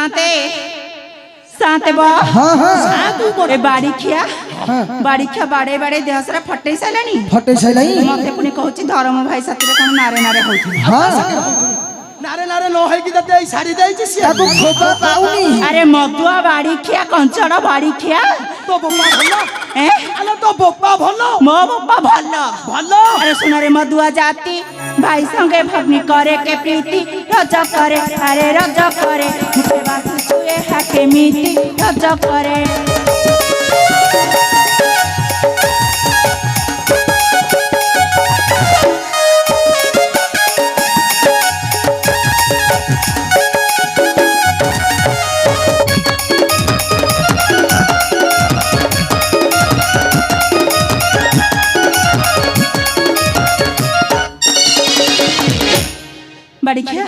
शांते शांते बा हाँ हाँ ए बाड़ी खिया बाड़े बाड़े देह सारा फटे साइलानी मते पुनी कहूची धर्म भाई साथी रे कोन नारे नारे होउथि हाँ नारे नारे न है कि दते साड़ी देछि से ताको खोपा पाउनी अरे मगुआ बाड़ी खिया कंचड़ बाड़ी खिया तो बोपा भलो ए अले तो बोपा भलो मो बप्पा भल्लो भलो अरे सुन रे मधुआ जाती भाई संगे भगनी करे के प्रीति रज करे अरे रज करे मुखे बासी छुए हाके मीति रज करे बाड़ीखिया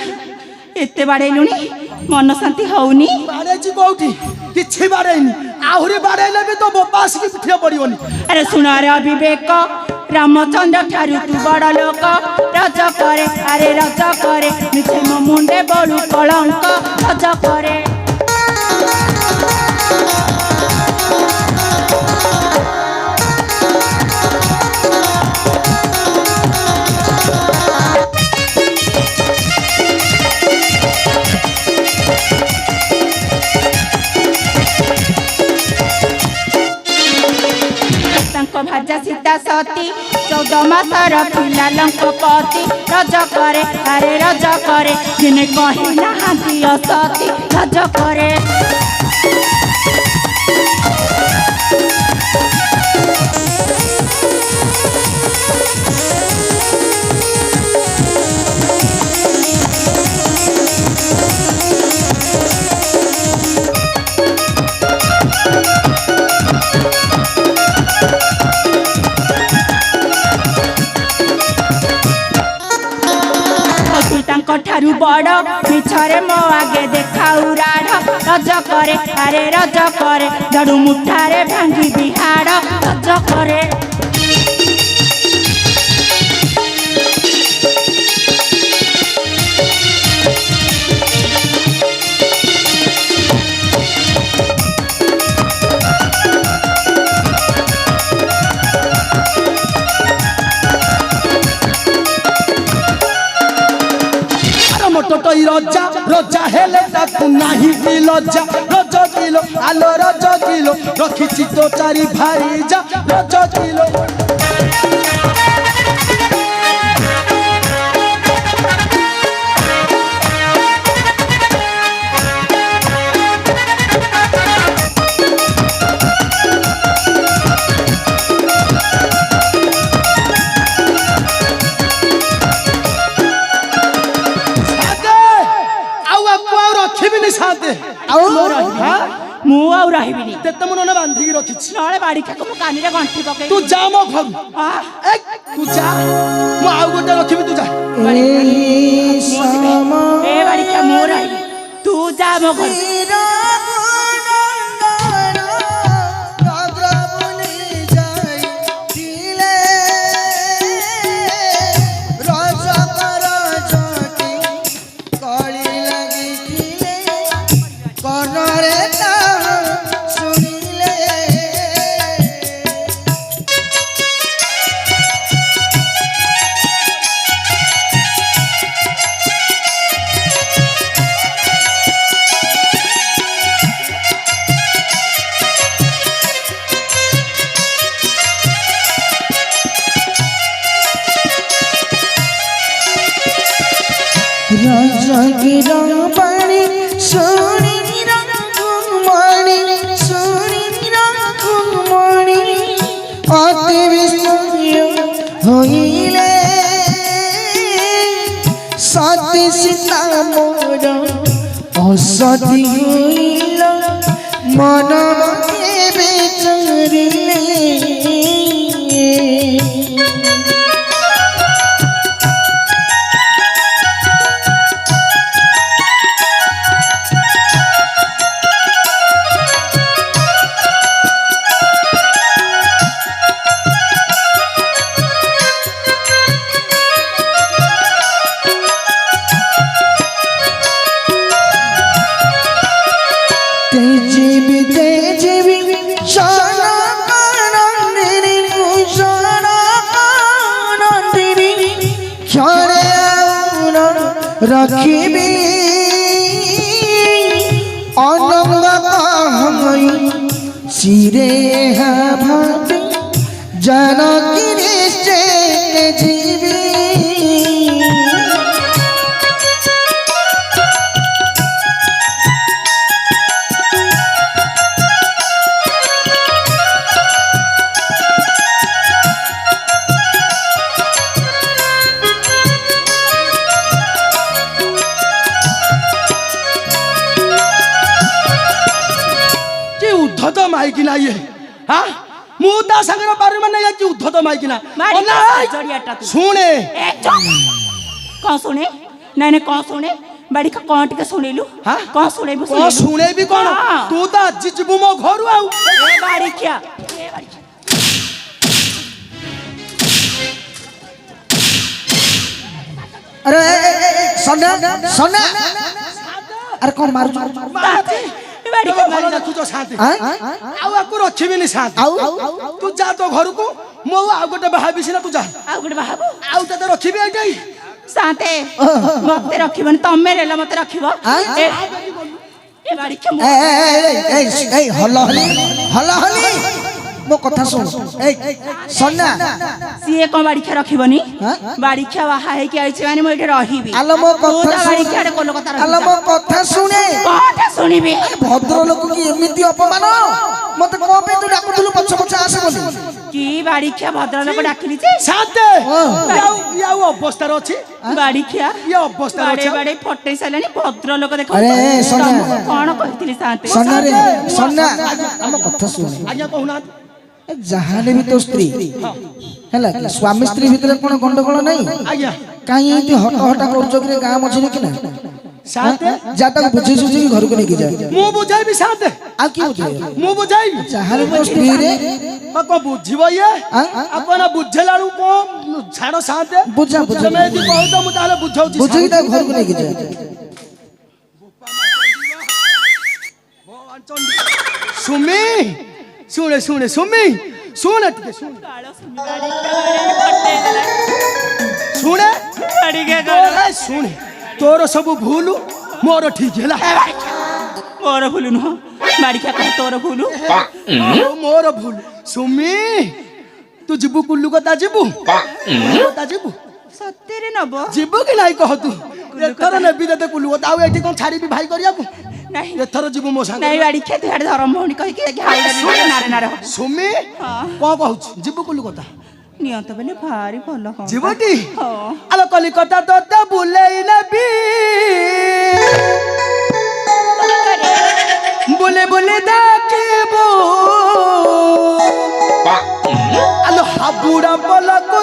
एते बाड़ेलुनी मन शांति होउनी बाड़े जी कोठी किछि बाड़ेनी आहुरी बाड़ेले भी तो बोपास की पिठिया पड़ियोनी अरे सुना रे अविवेक रामचंद्र ठारू तू बड़ लोक रज करे अरे रज करे मिछे मो मुंडे बोलू कलंक रज करे भाजा सीता सती 14 मासर पिला लंकपति रज करे अरे रज करे जिने कही नहांती असती रज करे ठारू बड़ मिछरे मो आगे देखाऊ राढ़ रज करे अरे रज करे धड़ू मुठारे भांगी बिहाड़ रज करे टोटोई रजा रजा हेले ताकू नाही की लज्जा रज किलो आलो रज किलो रखिछि तो चारि भाई जा रज किलो साथे मु आउ रहिबिनी तेते मन ने बांधी की रखिछि नळे बाड़ी खाको मु कानी रे गंठी पके तू जा मो घर ए तू जा मु आउ गोटे रखिबी तू जा ए बाड़ी का मु रहिबी तू जा मो घर राजगिरामणि सोनी रघुमणि सोनी रघुमणि अति विस्मय होइले सती सीता मोर असती होइल मन के बेचारिले জীবিতে জীবি সারা আনন্দিনী সারা আনন্দিনী ক্ষণে রাখিবি অনঙ্গ কাহাই চিরে ভাবি জানকী নিশ্চয় জীবি ଉଦ୍ଧତ ମାଇକିନା ଇଏ ହଁ ମୁଁ ତା ସାଙ୍ଗରେ ପାରୁ ମାନେ କି ଉଦ୍ଧତ ମାଇକିନା ଶୁଣେ कौन सुने नहीं नहीं कौन सुने बड़ी का कौन टिके सुनेलु हाँ कौन सुनेबु कौन सुनेबी कौन तू तो आज जीवु मो घर आउ बाड़ी क्या अरे सोना सोना अरे कौन मारू बाड़ी का ଭଲ ଦେଖୁଛ ଶାନ୍ତି हाँ ଆଉ ଆକୁ ରଖିବିନି ଶାନ୍ତି आउ ତୁ ଯା ତୋ ଘରକୁ ମୁଁ ଆଉ ଗୋଟେ ବାହାବି ସିନା ତୁ ଯା ଆଉ ଗୋଟେ ବାହାବୁ ଆଉ ତତେ ରଖିବି ଏଇଠି साते मते रखिबन तमे रेला मते रखिबो ए बाड़ी के ए हल्ला हल्ली मो कथा सुन ए सोना सीए को बाड़ी के रखिबनी हाँ? बाड़ी के वाहा है कि आइछ माने म एठे रहिबी आलो मो कथा बाड़ी सुन के कोलकाता आलो मो कथा सुने कोठा सुनिबी भद्र लोक की एमिति अपमान मते को पे तू डाकुथुलु पछ पछ आसे बोली की बाड़ी के भद्र लोक डाकिली जे ଶାନ୍ତି याउ ଅବସ୍ଥାରେ ଅଛି बाड़ी के ଇଏ ଅବସ୍ଥାରେ बाड़े ଅଛି बाड़े फटै सालानी भद्र लोक देखो अरे, सोना। कोन कहतिली साते सोना रे सोना हम कथा सुन ଆଜ୍ଞା କହୁନା जहाले भी तो स्त्री हैला कि स्वामी स्त्री भीतर कोन गंडगोल नहीं ଆଜ୍ଞା काई एति हट हटा कर जोगरे गां मझिरे कि ना ଶାନ୍ତି जा तक बुझे सुझे घर को लेके जा ମୁଁ ବୁଝାଇବି ଶାନ୍ତି आ की बुझे ମୁଁ ବୁଝାଇବି जहाले तो स्त्री रे କଣ ବୁଝିବ ଇଏ ଆପଣ ବୁଝେଲା ବେଳକୁ କଣ ଛାଡ ଶାନ୍ତି ବୁଝା ବୁଝା ତମେ ଯଦି କହୁଛ ମୁଁ ତାହେଲେ ବୁଝାଉଛି बुझे कि घर को लेके जा ସୁମି ଶୁଣେ ଶୁଣେ ସୁମି ଶୁଣେ ଟିକେ ଶୁଣେ कालो सुनी बाड़ी के फटै गला ଶୁଣେ बाड़ी के ତୋର ଶୁଣେ ତୋର ସବୁ ଭୁଲ ମୋର ଠିକ ହେଲା मोर भूलु न बाड़ी के कह तोर भूलु ମୋର ଭୁଲ ସୁମି ତୁ ଯିବୁ କୁଲୁ କଥା ଯିବୁ କଥା ଯିବୁ सत्य रे नबो ଯିବୁ କି ନାଇଁ କହ ତୁ ଏଥର ନେବି ତତେ କୁଲୁ କଥା ଆଉ ଏଠି କଣ ଛାଡ଼ିବି ଭାଇ କରିବାକୁ नहीं ଏଥର ଯିବୁ ମୋ ସାଙ୍ଗରେ नहीं बाड़ी के तुहाड़ धर्म भौणी कहि के हाउडा नारे नारे हो ସୁମି हाँ। କଣ କହୁଛୁ ଯିବୁ କୁଲୁ କଥା नियंत बेले भारी भलो हो ଯିବଟି हाँ। ଆଲୋ କଲିକତା ତୋତେ ବୁଲେଇ ନେବି ବୁଲେ ବୁଲେ ଦେଖିବୁ ଆଲୋ ହାବୁଡ଼ା ପଲକୁ